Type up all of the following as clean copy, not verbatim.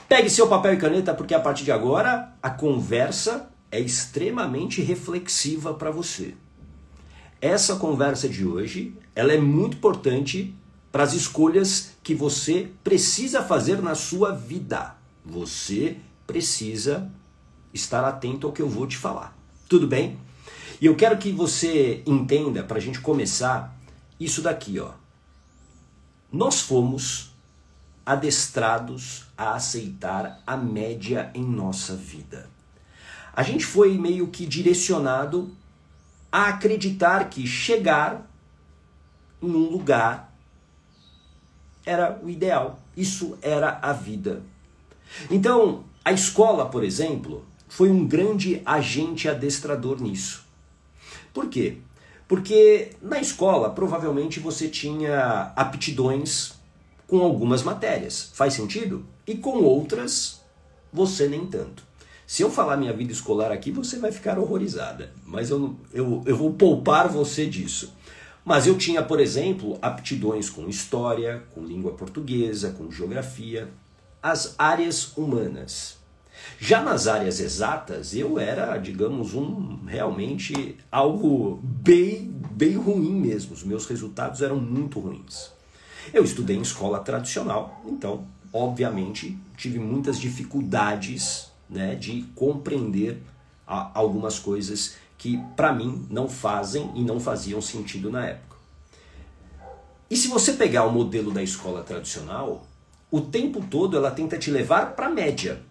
Pegue seu papel e caneta, porque a partir de agora a conversa é extremamente reflexiva para você. Essa conversa de hoje, ela é muito importante para as escolhas que você precisa fazer na sua vida. Você precisa estar atento ao que eu vou te falar. Tudo bem? E eu quero que você entenda, para a gente começar, isso daqui, ó. Nós fomos adestrados a aceitar a média em nossa vida. A gente foi meio que direcionado a acreditar que chegar em um lugar era o ideal. Isso era a vida. Então, a escola, por exemplo, foi um grande agente adestrador nisso. Por quê? Porque na escola, provavelmente, você tinha aptidões com algumas matérias. Faz sentido? E com outras, você nem tanto. Se eu falar minha vida escolar aqui, você vai ficar horrorizada. Mas eu vou poupar você disso. Mas eu tinha, por exemplo, aptidões com história, com língua portuguesa, com geografia, as áreas humanas. Já nas áreas exatas, eu era, digamos, realmente algo bem ruim mesmo. Os meus resultados eram muito ruins. Eu estudei em escola tradicional, então, obviamente, tive muitas dificuldades, né, de compreender algumas coisas que, para mim, não fazem e não faziam sentido na época. E se você pegar o modelo da escola tradicional, o tempo todo ela tenta te levar para a média.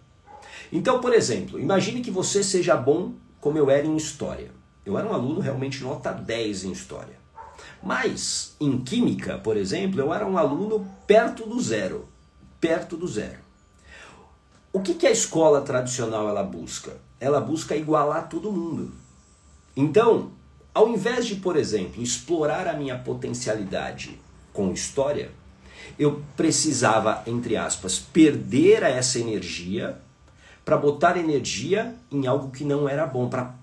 Então, por exemplo, imagine que você seja bom como eu era em história. Eu era um aluno realmente nota 10 em história. Mas, em química, por exemplo, eu era um aluno perto do zero. Perto do zero. O que a escola tradicional ela busca? Ela busca igualar todo mundo. Então, ao invés de, por exemplo, explorar a minha potencialidade com história, eu precisava, entre aspas, perder essa energia para botar energia em algo que não era bom, para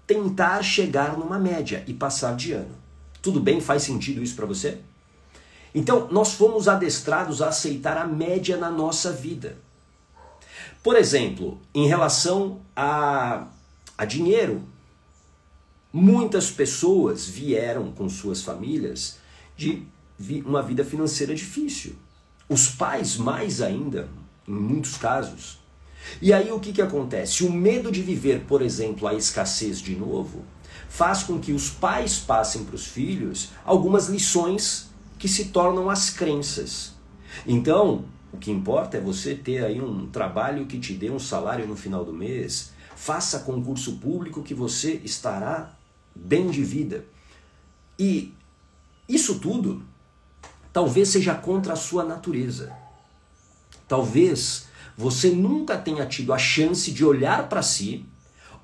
tentar chegar numa média e passar de ano. Tudo bem? Faz sentido isso para você? Então, nós fomos adestrados a aceitar a média na nossa vida. Por exemplo, em relação a dinheiro, muitas pessoas vieram com suas famílias de uma vida financeira difícil. Os pais mais ainda, em muitos casos. E aí o que acontece? O medo de viver, por exemplo, a escassez de novo, faz com que os pais passem para os filhos algumas lições que se tornam as crenças. Então, o que importa é você ter aí um trabalho que te dê um salário no final do mês, faça concurso público que você estará bem de vida. E isso tudo talvez seja contra a sua natureza. Talvez você nunca tenha tido a chance de olhar para si,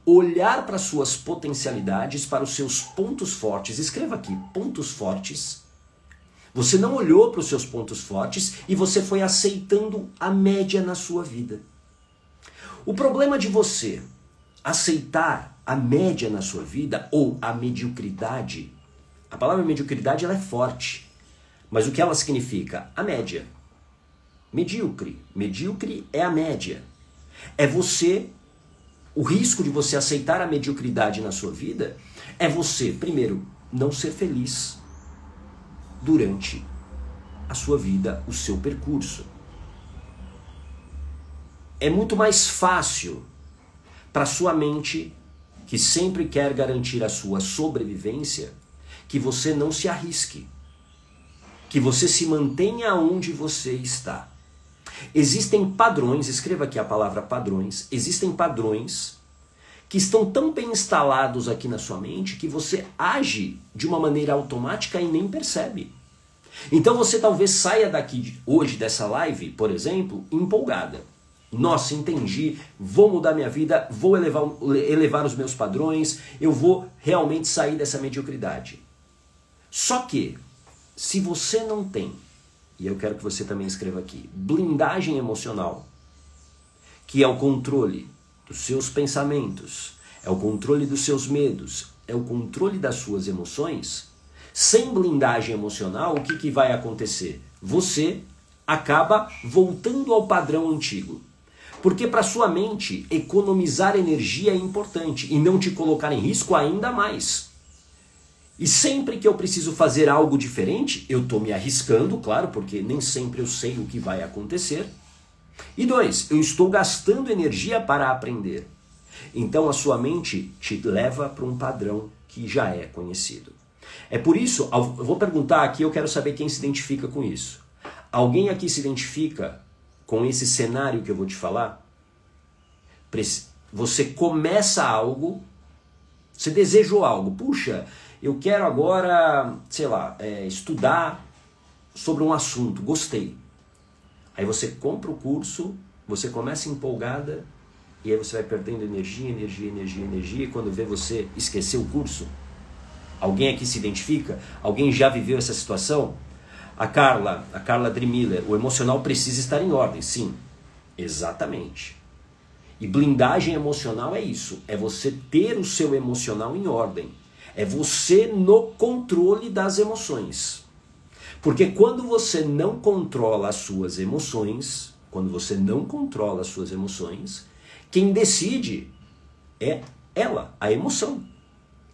olhar para suas potencialidades, para os seus pontos fortes. Escreva aqui, pontos fortes. Você não olhou para os seus pontos fortes e você foi aceitando a média na sua vida. O problema de você aceitar a média na sua vida, ou a mediocridade, a palavra mediocridade ela é forte, mas o que ela significa? A média. Medíocre. Medíocre é a média. É você, o risco de você aceitar a mediocridade na sua vida é você, primeiro, não ser feliz durante a sua vida, o seu percurso. É muito mais fácil para sua mente, que sempre quer garantir a sua sobrevivência, que você não se arrisque, que você se mantenha onde você está. Existem padrões, escreva aqui a palavra padrões, existem padrões que estão tão bem instalados aqui na sua mente que você age de uma maneira automática e nem percebe. Então você talvez saia daqui hoje dessa live, por exemplo, empolgada. Nossa, entendi, vou mudar minha vida, vou elevar os meus padrões, eu vou realmente sair dessa mediocridade. Só que, se você não tem, e eu quero que você também escreva aqui, blindagem emocional, que é o controle dos seus pensamentos, é o controle dos seus medos, é o controle das suas emoções, sem blindagem emocional, o que vai acontecer? Você acaba voltando ao padrão antigo. Porque para sua mente, economizar energia é importante e não te colocar em risco ainda mais. E sempre que eu preciso fazer algo diferente, eu estou me arriscando, claro, porque nem sempre eu sei o que vai acontecer. E 2, eu estou gastando energia para aprender. Então a sua mente te leva para um padrão que já é conhecido. É por isso, eu vou perguntar aqui, eu quero saber quem se identifica com isso. Alguém aqui se identifica com esse cenário que eu vou te falar? Você começa algo, você desejou algo, puxa, eu quero agora, sei lá, estudar sobre um assunto, gostei. Aí você compra o curso, você começa empolgada, e aí você vai perdendo energia, e quando vê você esqueceu o curso. Alguém aqui se identifica? Alguém já viveu essa situação? A Carla Drimiller, o emocional precisa estar em ordem. Sim, exatamente. E blindagem emocional é isso, é você ter o seu emocional em ordem. É você no controle das emoções. Porque quando você não controla as suas emoções, quem decide é ela, a emoção.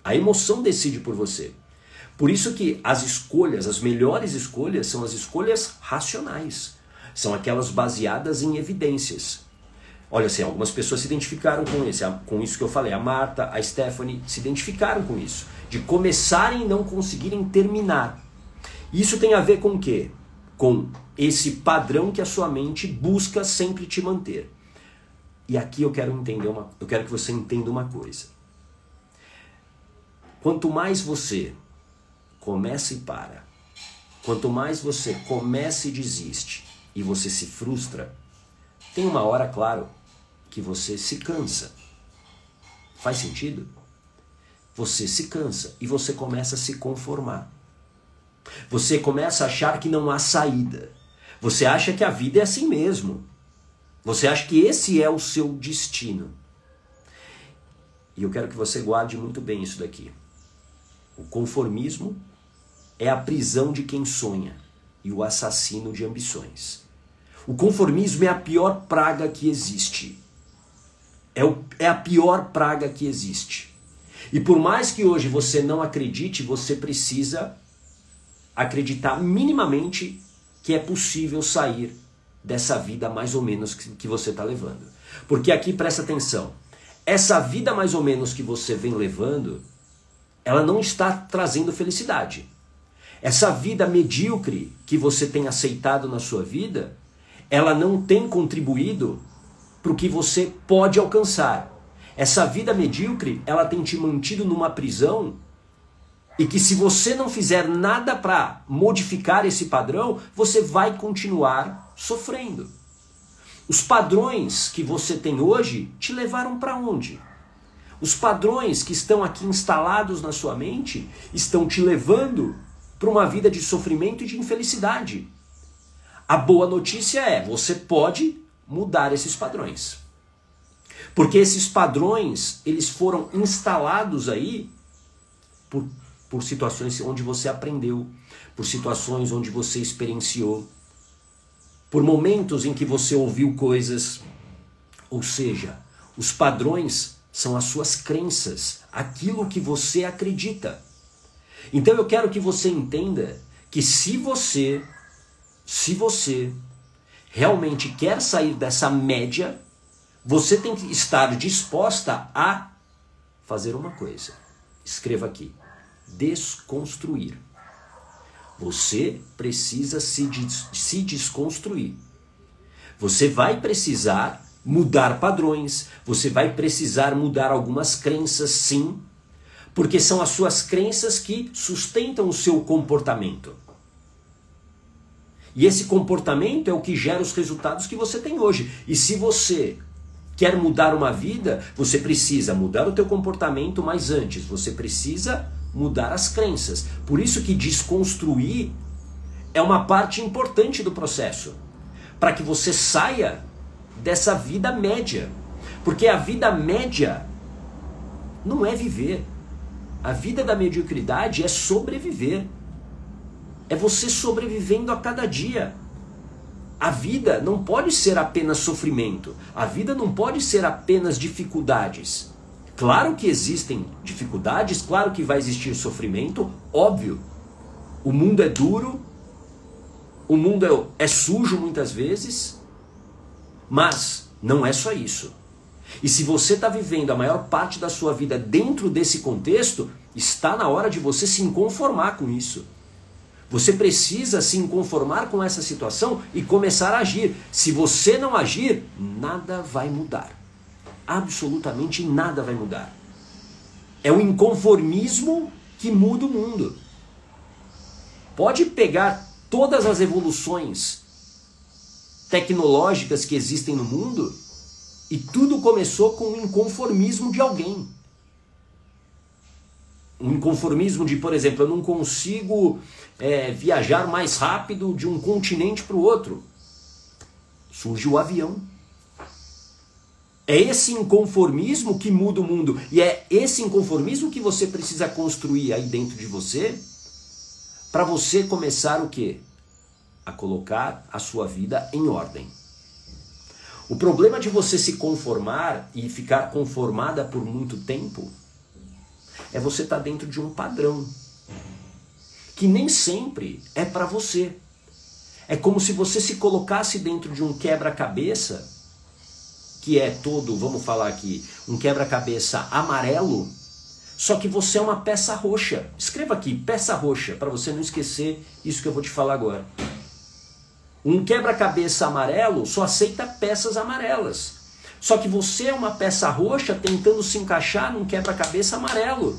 A emoção decide por você. Por isso que as escolhas, as melhores escolhas, são as escolhas racionais. São aquelas baseadas em evidências. Olha assim, algumas pessoas se identificaram com isso que eu falei. A Marta, a Stephanie se identificaram com isso. De começarem e não conseguirem terminar. Isso tem a ver com o quê? Com esse padrão que a sua mente busca sempre te manter. E aqui eu quero que você entenda uma coisa. Quanto mais você começa e para, quanto mais você começa e desiste, e você se frustra, tem uma hora, claro, que você se cansa. Faz sentido? Você se cansa e você começa a se conformar. Você começa a achar que não há saída. Você acha que a vida é assim mesmo. Você acha que esse é o seu destino. E eu quero que você guarde muito bem isso daqui. O conformismo é a prisão de quem sonha e o assassino de ambições. O conformismo é a pior praga que existe. É a pior praga que existe. E por mais que hoje você não acredite, você precisa acreditar minimamente que é possível sair dessa vida mais ou menos que você está levando. Porque aqui, presta atenção, essa vida mais ou menos que você vem levando, ela não está trazendo felicidade. Essa vida medíocre que você tem aceitado na sua vida, ela não tem contribuído para o que você pode alcançar. Essa vida medíocre, ela tem te mantido numa prisão e que se você não fizer nada para modificar esse padrão, você vai continuar sofrendo. Os padrões que você tem hoje te levaram para onde? Os padrões que estão aqui instalados na sua mente estão te levando para uma vida de sofrimento e de infelicidade. A boa notícia é, você pode mudar esses padrões. Porque esses padrões, eles foram instalados aí por situações onde você aprendeu, por situações onde você experienciou, por momentos em que você ouviu coisas. Ou seja, os padrões são as suas crenças, aquilo que você acredita. Então eu quero que você entenda que se você realmente quer sair dessa média, você tem que estar disposta a fazer uma coisa. Escreva aqui. Desconstruir. Você precisa se desconstruir. Você vai precisar mudar padrões, você vai precisar mudar algumas crenças, sim, porque são as suas crenças que sustentam o seu comportamento. E esse comportamento é o que gera os resultados que você tem hoje. E se você quer mudar uma vida, você precisa mudar o teu comportamento, mas antes você precisa mudar as crenças. Por isso que desconstruir é uma parte importante do processo, para que você saia dessa vida média. Porque a vida média não é viver. A vida da mediocridade é sobreviver. É você sobrevivendo a cada dia. A vida não pode ser apenas sofrimento. A vida não pode ser apenas dificuldades. Claro que existem dificuldades, claro que vai existir sofrimento, óbvio. O mundo é duro, o mundo é sujo muitas vezes, mas não é só isso. E se você está vivendo a maior parte da sua vida dentro desse contexto, está na hora de você se inconformar com isso. Você precisa se inconformar com essa situação e começar a agir. Se você não agir, nada vai mudar. Absolutamente nada vai mudar. É o inconformismo que muda o mundo. Pode pegar todas as evoluções tecnológicas que existem no mundo e tudo começou com o inconformismo de alguém. Um inconformismo de, por exemplo, eu não consigo viajar mais rápido de um continente para o outro. Surge o avião. É esse inconformismo que muda o mundo. E é esse inconformismo que você precisa construir aí dentro de você para você começar o quê? A colocar a sua vida em ordem. O problema de você se conformar e ficar conformada por muito tempo é você estar dentro de um padrão que nem sempre é para você. É como se você se colocasse dentro de um quebra-cabeça que é todo, vamos falar aqui, um quebra-cabeça amarelo, só que você é uma peça roxa. Escreva aqui, peça roxa, para você não esquecer isso que eu vou te falar agora. Um quebra-cabeça amarelo só aceita peças amarelas. Só que você é uma peça roxa tentando se encaixar num quebra-cabeça amarelo.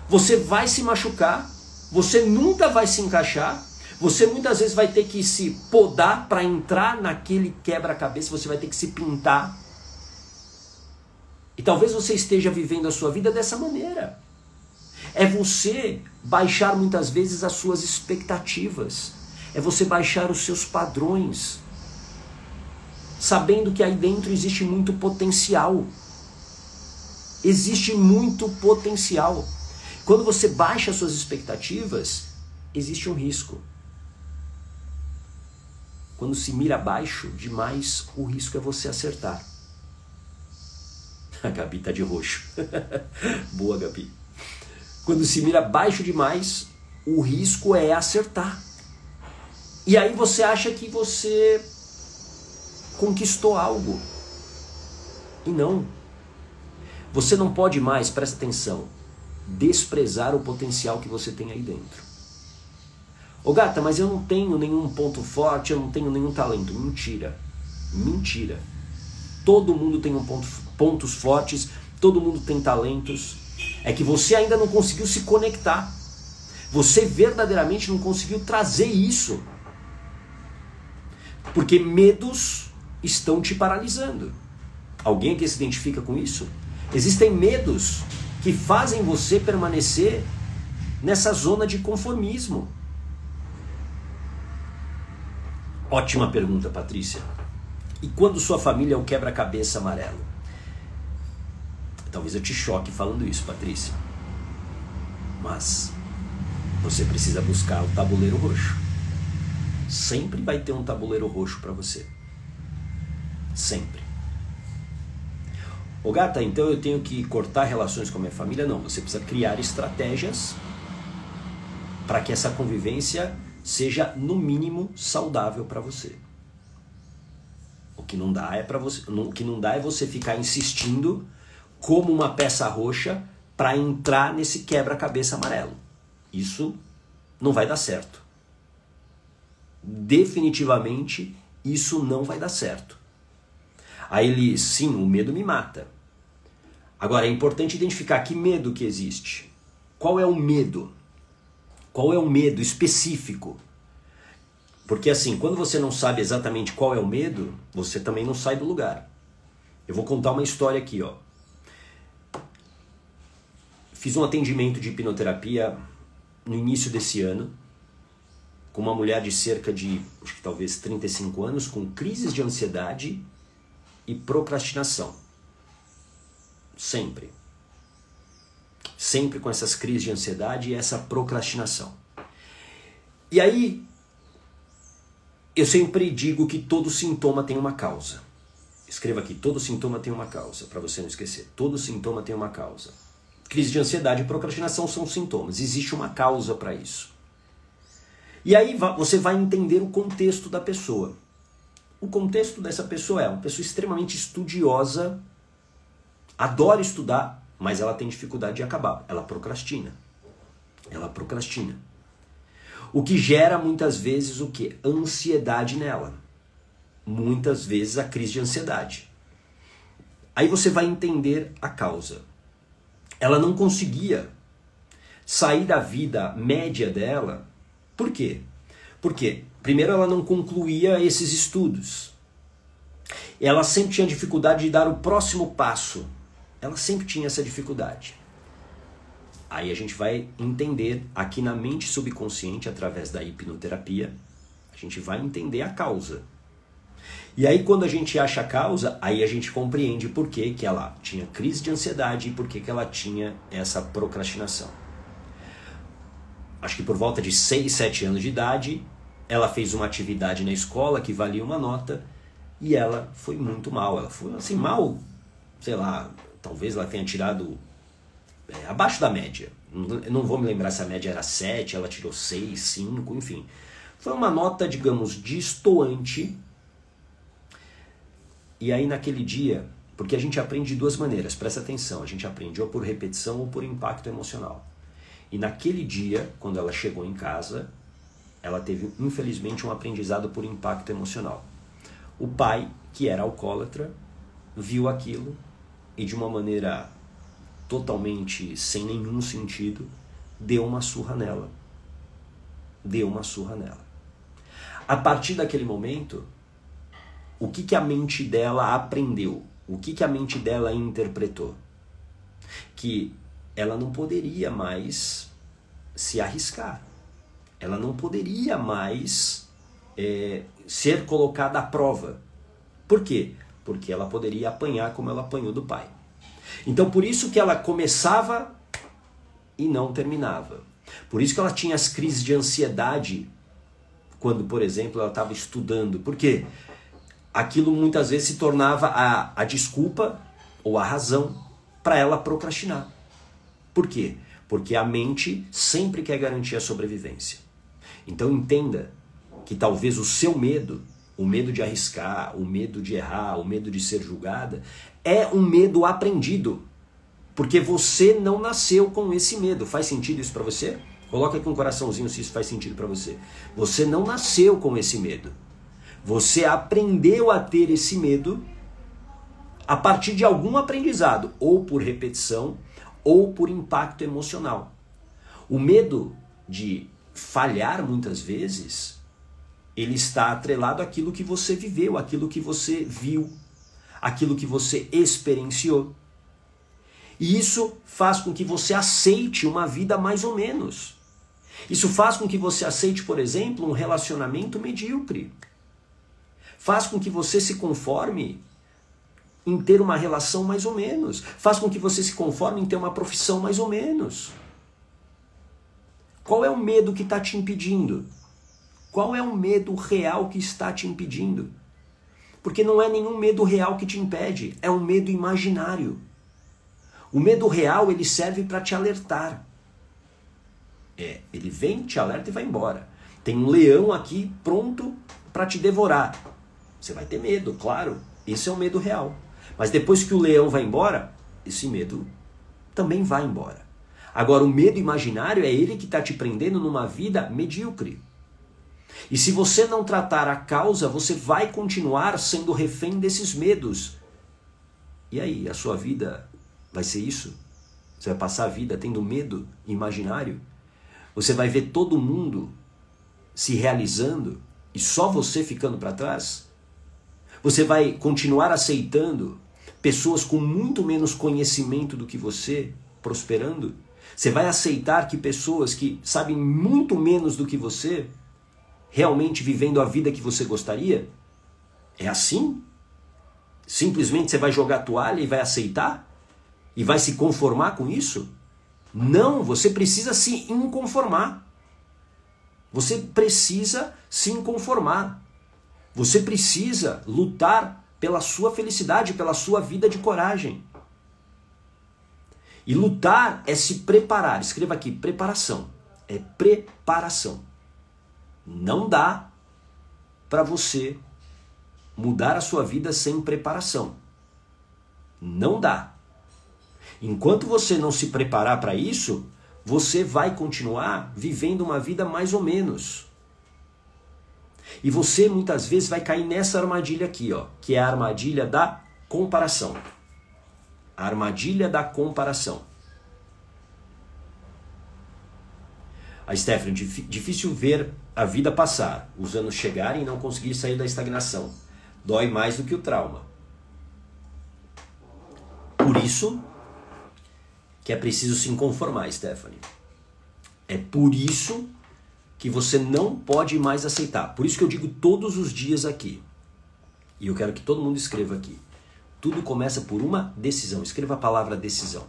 Você vai se machucar, você nunca vai se encaixar, você muitas vezes vai ter que se podar para entrar naquele quebra-cabeça, você vai ter que se pintar. E talvez você esteja vivendo a sua vida dessa maneira. É você baixar muitas vezes as suas expectativas. É você baixar os seus padrões. Sabendo que aí dentro existe muito potencial. Existe muito potencial. Quando você baixa as suas expectativas, existe um risco. Quando se mira baixo demais, o risco é você acertar. A Gabi está de roxo. Boa, Gabi. Quando se mira baixo demais, o risco é acertar. E aí você acha que você conquistou algo. E não. Você não pode mais, presta atenção, desprezar o potencial que você tem aí dentro. Ô gata, mas eu não tenho nenhum ponto forte, eu não tenho nenhum talento. Mentira. Mentira. Todo mundo tem pontos fortes, todo mundo tem talentos. É que você ainda não conseguiu se conectar. Você verdadeiramente não conseguiu trazer isso. Porque medos estão te paralisando. Alguém que se identifica com isso? Existem medos que fazem você permanecer nessa zona de conformismo. Ótima pergunta, Patrícia. E quando sua família é um quebra-cabeça amarelo? Talvez eu te choque falando isso, Patrícia. Mas você precisa buscar o tabuleiro roxo. Sempre vai ter um tabuleiro roxo para você. Sempre. Ô gata, então eu tenho que cortar relações com a minha família? Não, você precisa criar estratégias para que essa convivência seja no mínimo saudável para você. O que não dá é você ficar insistindo como uma peça roxa para entrar nesse quebra-cabeça amarelo. Isso não vai dar certo. Definitivamente isso não vai dar certo. Aí ele, sim, o medo me mata. Agora é importante identificar que medo que existe. Qual é o medo? Qual é o medo específico? Porque assim, quando você não sabe exatamente qual é o medo, você também não sai do lugar. Eu vou contar uma história aqui, ó. Fiz um atendimento de hipnoterapia no início desse ano, com uma mulher de cerca de, acho que talvez 35 anos, com crises de ansiedade e procrastinação. Sempre. Sempre com essas crises de ansiedade e essa procrastinação. E aí, Eu sempre digo que todo sintoma tem uma causa. Escreva aqui, todo sintoma tem uma causa, para você não esquecer. Todo sintoma tem uma causa. Crise de ansiedade e procrastinação são sintomas. Existe uma causa para isso. E aí você vai entender o contexto da pessoa. O contexto dessa pessoa é uma pessoa extremamente estudiosa, adora estudar, mas ela tem dificuldade de acabar. Ela procrastina. Ela procrastina. O que gera muitas vezes o quê? Ansiedade nela. Muitas vezes a crise de ansiedade. Aí você vai entender a causa. Ela não conseguia sair da vida média dela. Por quê? Porque, primeiro, ela não concluía esses estudos. Ela sempre tinha dificuldade de dar o próximo passo. Ela sempre tinha essa dificuldade. Aí a gente vai entender aqui na mente subconsciente, através da hipnoterapia, a gente vai entender a causa. E aí quando a gente acha a causa, aí a gente compreende por que que ela tinha crise de ansiedade e por que que ela tinha essa procrastinação. Acho que por volta de 6, 7 anos de idade, ela fez uma atividade na escola que valia uma nota e ela foi muito mal. Ela foi assim, mal, sei lá, talvez ela tenha tirado abaixo da média. Eu não vou me lembrar se a média era 7, ela tirou 6, 5, enfim. Foi uma nota, digamos, destoante. E aí naquele dia, porque a gente aprende de duas maneiras, presta atenção, a gente aprende ou por repetição ou por impacto emocional. E naquele dia, quando ela chegou em casa, ela teve, infelizmente, um aprendizado por impacto emocional. O pai, que era alcoólatra, viu aquilo e de uma maneira totalmente sem nenhum sentido, deu uma surra nela. Deu uma surra nela. A partir daquele momento, o que a mente dela aprendeu? O que a mente dela interpretou? Que ela não poderia mais se arriscar. Ela não poderia mais ser colocada à prova. Por quê? Porque ela poderia apanhar como ela apanhou do pai. Então por isso que ela começava e não terminava. Por isso que ela tinha as crises de ansiedade quando, por exemplo, ela estava estudando. Por quê? Aquilo muitas vezes se tornava a desculpa ou a razão para ela procrastinar. Por quê? Porque a mente sempre quer garantir a sobrevivência. Então entenda que talvez o seu medo, o medo de arriscar, o medo de errar, o medo de ser julgada, é um medo aprendido. Porque você não nasceu com esse medo. Faz sentido isso para você? Coloca aqui um coraçãozinho se isso faz sentido para você. Você não nasceu com esse medo. Você aprendeu a ter esse medo a partir de algum aprendizado, ou por repetição, ou por impacto emocional. O medo de falhar muitas vezes, ele está atrelado àquilo que você viveu, àquilo que você viu, àquilo que você experienciou. E isso faz com que você aceite uma vida mais ou menos. Isso faz com que você aceite, por exemplo, um relacionamento medíocre. Faz com que você se conforme em ter uma relação mais ou menos. Faz com que você se conforme em ter uma profissão mais ou menos. Qual é o medo que está te impedindo? Qual é o medo real que está te impedindo? Porque não é nenhum medo real que te impede, é um medo imaginário. O medo real, ele serve para te alertar. Ele vem, te alerta e vai embora. Tem um leão aqui pronto para te devorar. Você vai ter medo, claro. Esse é o medo real. Mas depois que o leão vai embora, esse medo também vai embora. Agora, o medo imaginário é ele que está te prendendo numa vida medíocre. E se você não tratar a causa, você vai continuar sendo refém desses medos. E aí, a sua vida vai ser isso? Você vai passar a vida tendo medo imaginário? Você vai ver todo mundo se realizando e só você ficando para trás? Você vai continuar aceitando pessoas com muito menos conhecimento do que você prosperando? Você vai aceitar que pessoas que sabem muito menos do que você realmente vivendo a vida que você gostaria? É assim? Simplesmente você vai jogar a toalha e vai aceitar? E vai se conformar com isso? Não, você precisa se inconformar. Você precisa se inconformar. Você precisa lutar pela sua felicidade, pela sua vida de coragem. E lutar é se preparar. Escreva aqui, preparação. É preparação. Não dá para você mudar a sua vida sem preparação. Não dá. Enquanto você não se preparar para isso, você vai continuar vivendo uma vida mais ou menos. E você muitas vezes vai cair nessa armadilha aqui, ó, que é a armadilha da comparação. A armadilha da comparação. A Stephanie, difícil ver a vida passar, os anos chegarem e não conseguir sair da estagnação. Dói mais do que o trauma. Por isso que é preciso se conformar, Stephanie. É por isso que você não pode mais aceitar. Por isso que eu digo todos os dias aqui. E eu quero que todo mundo escreva aqui. Tudo começa por uma decisão. Escreva a palavra decisão.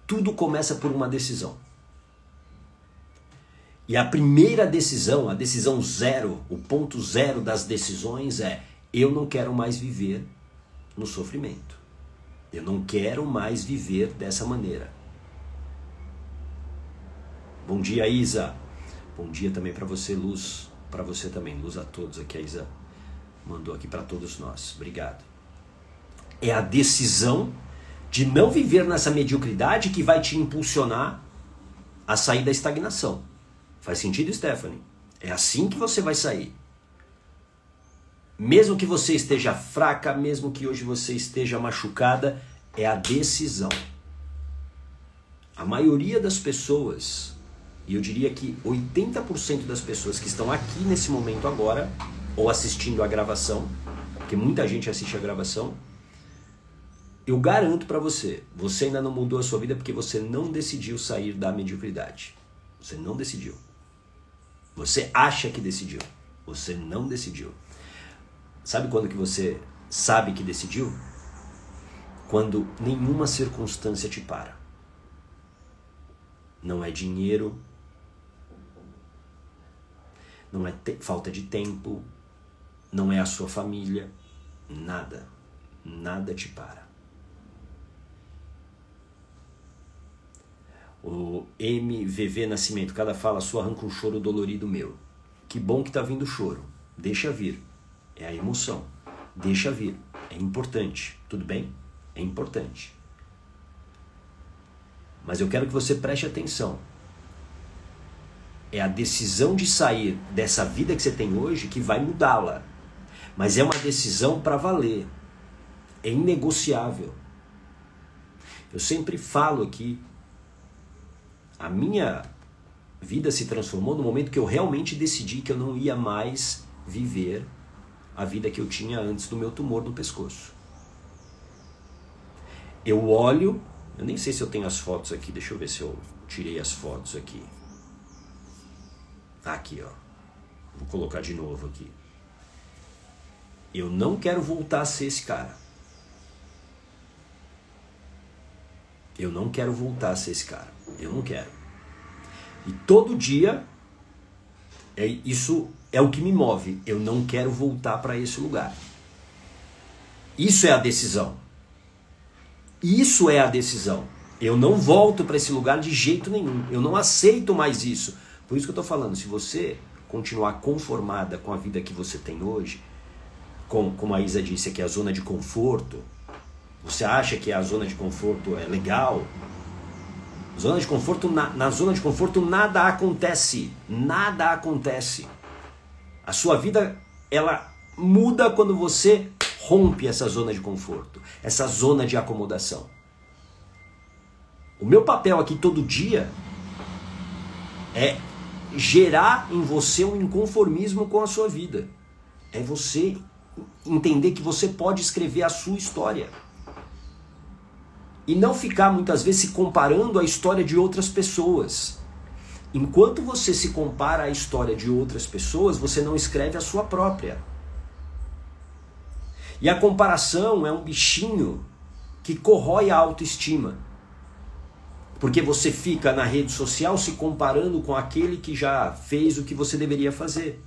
Tudo começa por uma decisão. E a primeira decisão, a decisão zero, o ponto zero das decisões é: eu não quero mais viver no sofrimento. Eu não quero mais viver dessa maneira. Bom dia, Isa. Bom dia também para você, Luz. Para você também, luz a todos aqui. A Isa mandou aqui para todos nós. Obrigado. É a decisão de não viver nessa mediocridade que vai te impulsionar a sair da estagnação. Faz sentido, Stephanie? É assim que você vai sair. Mesmo que você esteja fraca, mesmo que hoje você esteja machucada, é a decisão. A maioria das pessoas, e eu diria que 80% das pessoas que estão aqui nesse momento agora, ou assistindo a gravação, porque muita gente assiste a gravação, eu garanto para você, você ainda não mudou a sua vida porque você não decidiu sair da mediocridade. Você não decidiu. Você acha que decidiu. Você não decidiu. Sabe quando que você sabe que decidiu? Quando nenhuma circunstância te para. Não é dinheiro, não é falta de tempo, não é a sua família, nada. Nada te para. O MVV Nascimento, cada fala sua arranca um choro dolorido meu. Que bom que tá vindo o choro. Deixa vir. É a emoção. Deixa vir. É importante. Tudo bem? É importante. Mas eu quero que você preste atenção. É a decisão de sair dessa vida que você tem hoje que vai mudá-la. Mas é uma decisão para valer. É inegociável. Eu sempre falo aqui, a minha vida se transformou no momento que eu realmente decidi que eu não ia mais viver a vida que eu tinha antes do meu tumor no pescoço. Eu olho, eu nem sei se eu tenho as fotos aqui, deixa eu ver se eu tirei as fotos aqui. Aqui, ó. Vou colocar de novo aqui. Eu não quero voltar a ser esse cara. Eu não quero voltar a ser esse cara. Eu não quero. E todo dia, isso é o que me move. Eu não quero voltar para esse lugar. Isso é a decisão. Isso é a decisão. Eu não volto para esse lugar de jeito nenhum. Eu não aceito mais isso. Por isso que eu estou falando, se você continuar conformada com a vida que você tem hoje, como a Isa disse aqui, a zona de conforto, você acha que a zona de conforto é legal? Zona de conforto, na zona de conforto nada acontece. Nada acontece. A sua vida, ela muda quando você rompe essa zona de conforto, essa zona de acomodação. O meu papel aqui todo dia é gerar em você um inconformismo com a sua vida. É você entender que você pode escrever a sua história. E não ficar muitas vezes se comparando à história de outras pessoas. Enquanto você se compara à história de outras pessoas, você não escreve a sua própria. E a comparação é um bichinho que corrói a autoestima. Porque você fica na rede social se comparando com aquele que já fez o que você deveria fazer.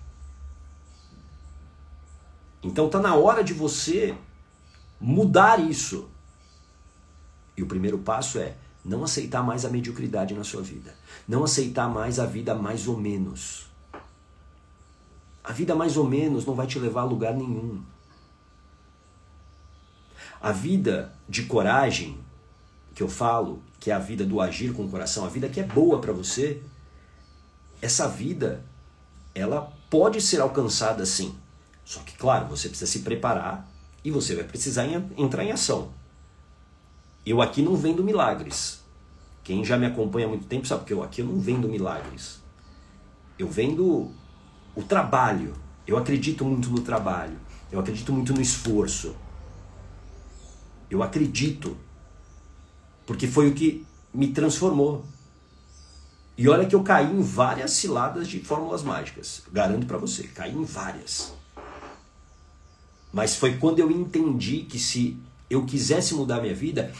Então tá na hora de você mudar isso. E o primeiro passo é não aceitar mais a mediocridade na sua vida. Não aceitar mais a vida mais ou menos. A vida mais ou menos não vai te levar a lugar nenhum. A vida de coragem, que eu falo, que é a vida do agir com o coração, a vida que é boa para você, essa vida, ela pode ser alcançada sim. Só que, claro, você precisa se preparar e você vai precisar entrar em ação. Eu aqui não vendo milagres. Quem já me acompanha há muito tempo sabe que eu aqui não vendo milagres. Eu vendo o trabalho. Eu acredito muito no trabalho. Eu acredito muito no esforço. Eu acredito. Porque foi o que me transformou. E olha que eu caí em várias ciladas de fórmulas mágicas. Garanto pra você, caí em várias. Mas foi quando eu entendi que se eu quisesse mudar minha vida,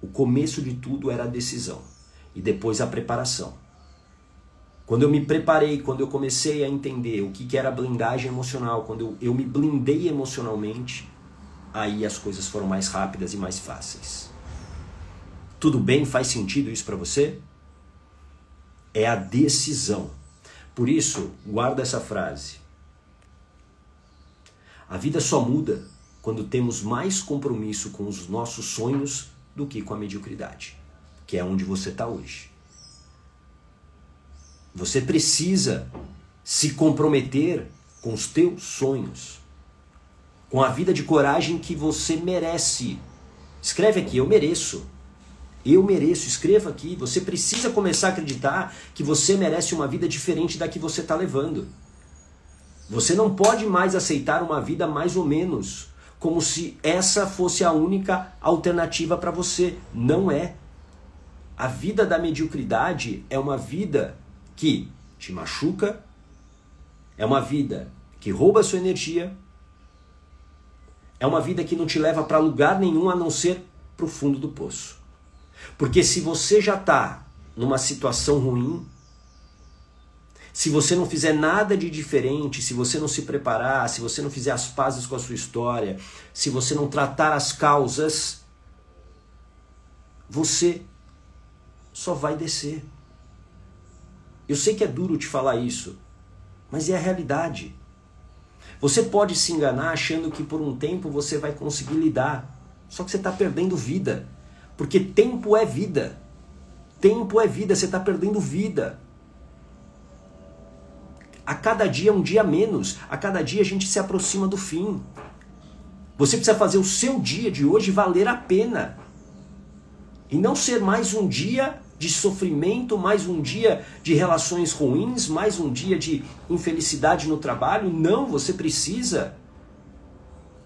o começo de tudo era a decisão. E depois a preparação. Quando eu me preparei, quando eu comecei a entender o que era blindagem emocional, quando eu me blindei emocionalmente, aí as coisas foram mais rápidas e mais fáceis. Tudo bem? Faz sentido isso para você? É a decisão. Por isso, guarda essa frase. A vida só muda quando temos mais compromisso com os nossos sonhos do que com a mediocridade, que é onde você está hoje. Você precisa se comprometer com os teus sonhos, com a vida de coragem que você merece. Escreve aqui, eu mereço. Eu mereço, escreva aqui. Você precisa começar a acreditar que você merece uma vida diferente da que você está levando. Você não pode mais aceitar uma vida mais ou menos, como se essa fosse a única alternativa para você. Não é. A vida da mediocridade é uma vida que te machuca, é uma vida que rouba a sua energia, é uma vida que não te leva para lugar nenhum a não ser para o fundo do poço. Porque se você já está numa situação ruim, se você não fizer nada de diferente, se você não se preparar, se você não fizer as pazes com a sua história, se você não tratar as causas, você só vai descer. Eu sei que é duro te falar isso, mas é a realidade. Você pode se enganar achando que por um tempo você vai conseguir lidar, só que você está perdendo vida. Porque tempo é vida. Tempo é vida, você está perdendo vida. A cada dia é um dia menos. A cada dia a gente se aproxima do fim. Você precisa fazer o seu dia de hoje valer a pena. E não ser mais um dia de sofrimento, mais um dia de relações ruins, mais um dia de infelicidade no trabalho. Não, você precisa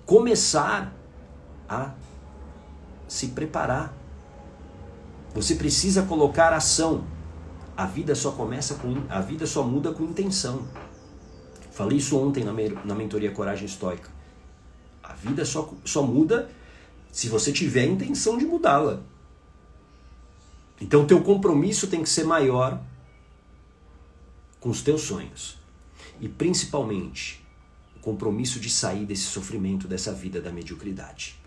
começar a se preparar. Você precisa colocar ação. A vida só muda com intenção. Falei isso ontem na mentoria Coragem Estoica. A vida só muda se você tiver a intenção de mudá-la. Então o teu compromisso tem que ser maior com os teus sonhos. E principalmente o compromisso de sair desse sofrimento, dessa vida da mediocridade.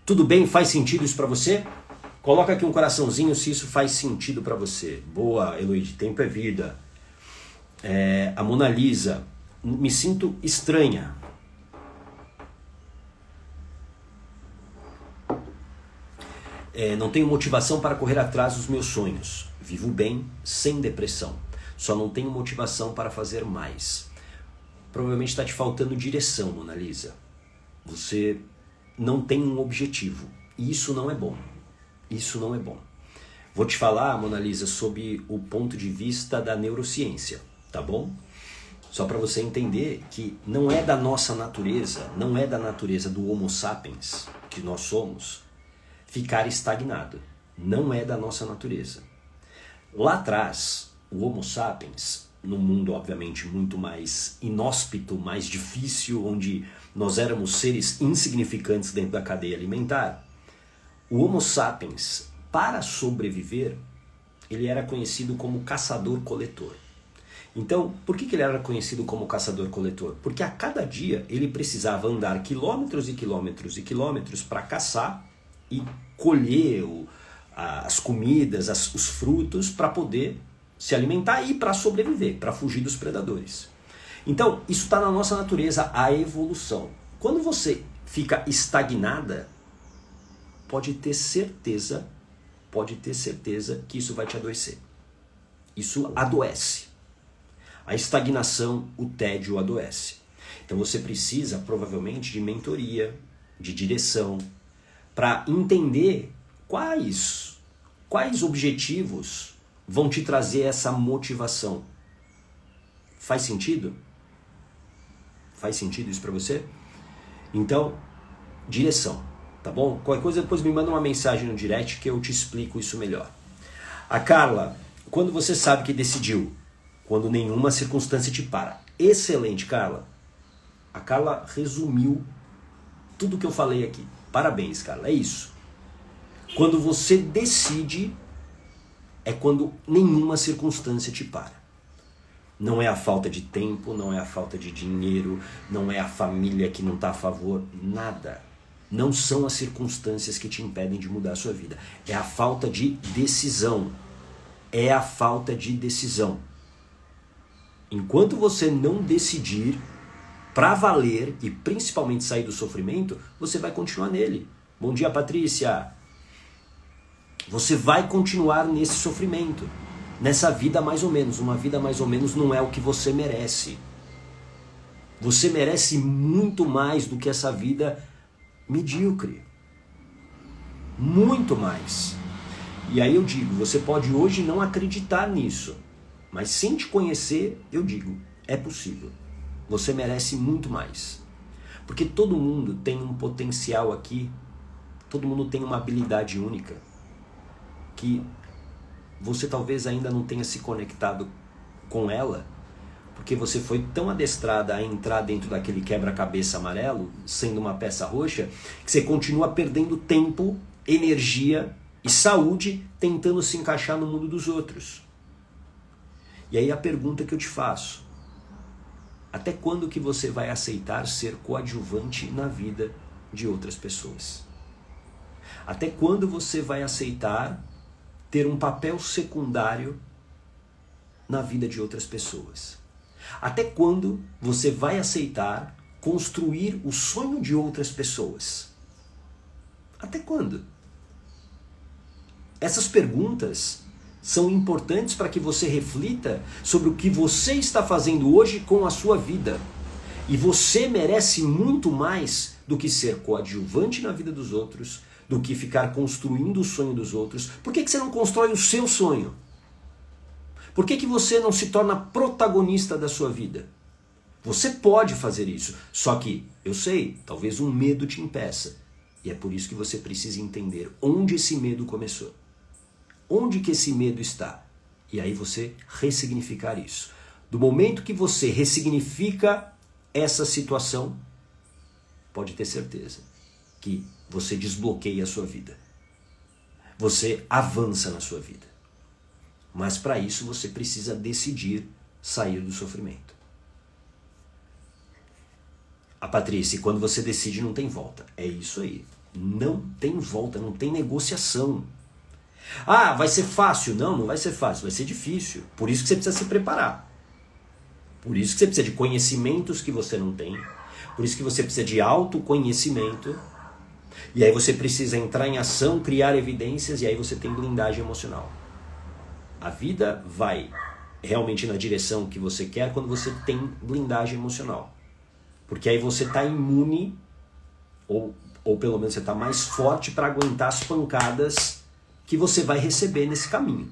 Tudo bem? Faz sentido isso para você? Coloca aqui um coraçãozinho se isso faz sentido para você. Boa, Heloíde, tempo é vida. A Mona Lisa, me sinto estranha. Não tenho motivação para correr atrás dos meus sonhos. Vivo bem, sem depressão. Só não tenho motivação para fazer mais. Provavelmente está te faltando direção, Mona Lisa. Você não tem um objetivo. E isso não é bom. Isso não é bom. Vou te falar, Mona Lisa, sob o ponto de vista da neurociência, tá bom? Só para você entender que não é da nossa natureza, não é da natureza do Homo sapiens, que nós somos, ficar estagnado. Não é da nossa natureza. Lá atrás, o Homo sapiens, num mundo obviamente muito mais inóspito, mais difícil, onde nós éramos seres insignificantes dentro da cadeia alimentar, o Homo sapiens, para sobreviver, ele era conhecido como caçador-coletor. Então, por que ele era conhecido como caçador-coletor? Porque a cada dia ele precisava andar quilômetros e quilômetros e quilômetros para caçar e colher as comidas, os frutos para poder se alimentar e para sobreviver, para fugir dos predadores. Então, isso está na nossa natureza, a evolução. Quando você fica estagnada, pode ter certeza que isso vai te adoecer. Isso adoece. A estagnação, o tédio adoece. Então você precisa provavelmente de mentoria, de direção, para entender quais objetivos vão te trazer essa motivação. Faz sentido? Faz sentido isso para você? Então, direção, tá bom? Qualquer coisa depois me manda uma mensagem no direct que eu te explico isso melhor. A Carla, quando você sabe que decidiu, quando nenhuma circunstância te para. Excelente, Carla. A Carla resumiu tudo que eu falei aqui. Parabéns, Carla, é isso. Quando você decide, é quando nenhuma circunstância te para. Não é a falta de tempo, não é a falta de dinheiro, não é a família que não está a favor, nada. Não são as circunstâncias que te impedem de mudar a sua vida. É a falta de decisão. É a falta de decisão. Enquanto você não decidir para valer e principalmente sair do sofrimento, você vai continuar nele. Bom dia, Patrícia. Você vai continuar nesse sofrimento, nessa vida mais ou menos. Uma vida mais ou menos não é o que você merece. Você merece muito mais do que essa vida medíocre. Muito mais. E aí eu digo, você pode hoje não acreditar nisso, mas sem te conhecer, eu digo, é possível. Você merece muito mais. Porque todo mundo tem um potencial aqui, todo mundo tem uma habilidade única, que você talvez ainda não tenha se conectado com ela, porque você foi tão adestrada a entrar dentro daquele quebra-cabeça amarelo, sendo uma peça roxa, que você continua perdendo tempo, energia e saúde tentando se encaixar no mundo dos outros. E aí a pergunta que eu te faço: até quando que você vai aceitar ser coadjuvante na vida de outras pessoas? Até quando você vai aceitar ter um papel secundário na vida de outras pessoas? Até quando você vai aceitar construir o sonho de outras pessoas? Até quando? Essas perguntas são importantes para que você reflita sobre o que você está fazendo hoje com a sua vida. E você merece muito mais do que ser coadjuvante na vida dos outros, do que ficar construindo o sonho dos outros. Por que você não constrói o seu sonho? Por que você não se torna protagonista da sua vida? Você pode fazer isso, só que, eu sei, talvez um medo te impeça. E é por isso que você precisa entender onde esse medo começou. Onde que esse medo está? E aí você ressignificar isso. Do momento que você ressignifica essa situação, pode ter certeza que você desbloqueia a sua vida. Você avança na sua vida. Mas para isso você precisa decidir sair do sofrimento. A Patrícia, quando você decide não tem volta. É isso aí. Não tem volta, não tem negociação. Ah, vai ser fácil. Não, não vai ser fácil, vai ser difícil. Por isso que você precisa se preparar. Por isso que você precisa de conhecimentos que você não tem. Por isso que você precisa de autoconhecimento. E aí você precisa entrar em ação, criar evidências, e aí você tem blindagem emocional. A vida vai realmente na direção que você quer quando você tem blindagem emocional. Porque aí você está imune, ou pelo menos você está mais forte para aguentar as pancadas que você vai receber nesse caminho.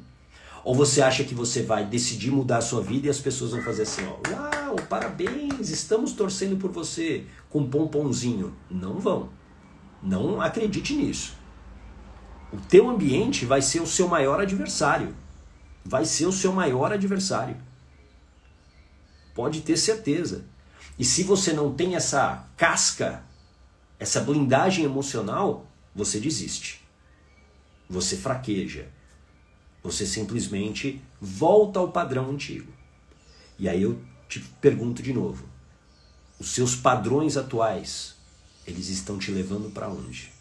Ou você acha que você vai decidir mudar a sua vida e as pessoas vão fazer assim, ó, uau, parabéns, estamos torcendo por você, com um pomponzinho. Não vão. Não acredite nisso. O teu ambiente vai ser o seu maior adversário. Vai ser o seu maior adversário. Pode ter certeza. E se você não tem essa casca, essa blindagem emocional, você desiste. Você fraqueja. Você simplesmente volta ao padrão antigo. E aí eu te pergunto de novo, os seus padrões atuais, eles estão te levando para onde?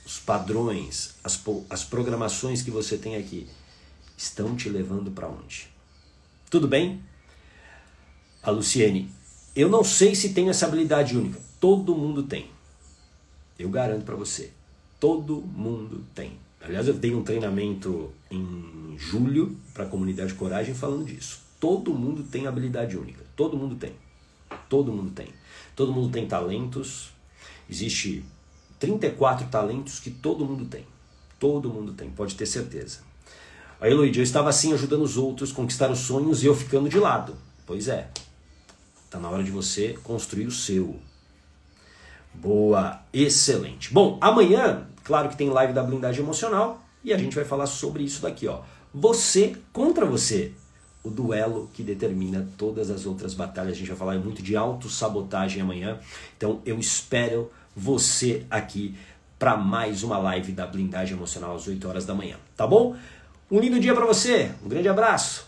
Os padrões, as programações que você tem aqui, estão te levando para onde? Tudo bem? A Luciene, eu não sei se tenho essa habilidade única. Todo mundo tem. Eu garanto para você. Todo mundo tem. Aliás, eu dei um treinamento em julho para a comunidade Coragem falando disso. Todo mundo tem habilidade única. Todo mundo tem. Todo mundo tem. Todo mundo tem talentos. Existe 34 talentos que todo mundo tem. Todo mundo tem, pode ter certeza. Aí, Luíde, eu estava assim ajudando os outros a conquistar os sonhos e eu ficando de lado. Pois é. Está na hora de você construir o seu. Boa, excelente. Bom, amanhã, claro que tem live da blindagem emocional e a gente vai falar sobre isso daqui, ó. Você contra você. O duelo que determina todas as outras batalhas. A gente vai falar muito de autossabotagem amanhã. Então eu espero você aqui para mais uma live da blindagem emocional às 8 horas da manhã. Tá bom? Um lindo dia para você. Um grande abraço.